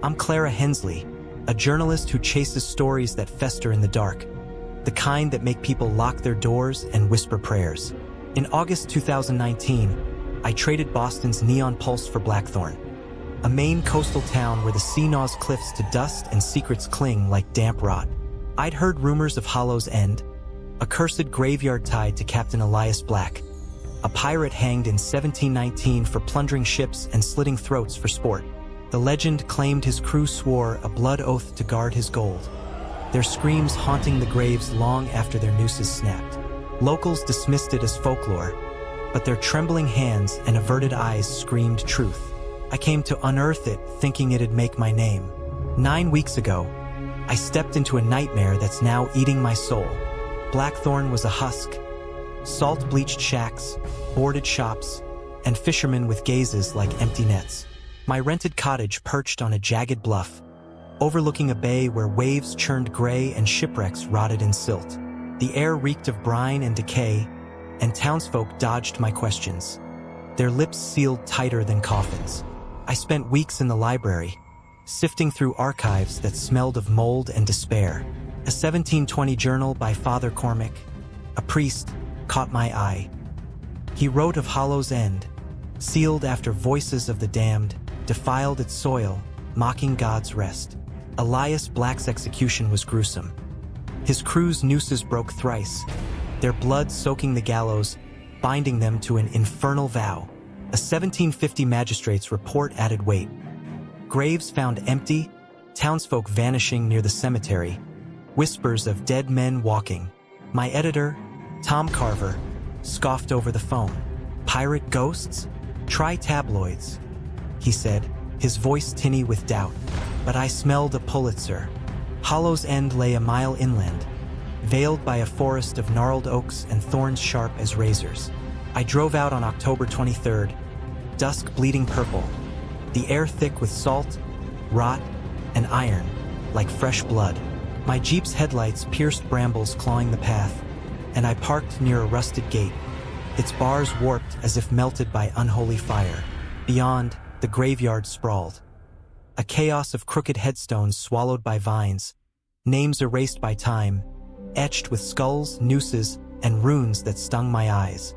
I'm Clara Hensley, a journalist who chases stories that fester in the dark, the kind that make people lock their doors and whisper prayers. In August 2019, I traded Boston's Neon Pulse for Blackthorn, a Maine coastal town where the sea gnaws cliffs to dust and secrets cling like damp rot. I'd heard rumors of Hollow's End, a cursed graveyard tied to Captain Elias Black, a pirate hanged in 1719 for plundering ships and slitting throats for sport. The legend claimed his crew swore a blood oath to guard his gold, their screams haunting the graves long after their nooses snapped. Locals dismissed it as folklore, but their trembling hands and averted eyes screamed truth. I came to unearth it, thinking it'd make my name. 9 weeks ago, I stepped into a nightmare that's now eating my soul. Blackthorn was a husk, salt-bleached shacks, boarded shops, and fishermen with gazes like empty nets. My rented cottage perched on a jagged bluff, overlooking a bay where waves churned gray and shipwrecks rotted in silt. The air reeked of brine and decay, and townsfolk dodged my questions, their lips sealed tighter than coffins. I spent weeks in the library, sifting through archives that smelled of mold and despair. A 1720 journal by Father Cormac, a priest, caught my eye. He wrote of Hollow's End, sealed after voices of the damned defiled its soil, mocking God's rest. Elias Black's execution was gruesome. His crew's nooses broke thrice, their blood soaking the gallows, binding them to an infernal vow. A 1750 magistrate's report added weight. Graves found empty, townsfolk vanishing near the cemetery, whispers of dead men walking. My editor, Tom Carver, scoffed over the phone. Pirate ghosts? Try tabloids, he said, his voice tinny with doubt. But I smelled a Pulitzer. Hollow's End lay a mile inland, veiled by a forest of gnarled oaks and thorns sharp as razors. I drove out on October 23rd, dusk bleeding purple, the air thick with salt, rot, and iron, like fresh blood. My Jeep's headlights pierced brambles clawing the path, and I parked near a rusted gate, its bars warped as if melted by unholy fire. Beyond, the graveyard sprawled, a chaos of crooked headstones swallowed by vines, names erased by time, etched with skulls, nooses, and runes that stung my eyes.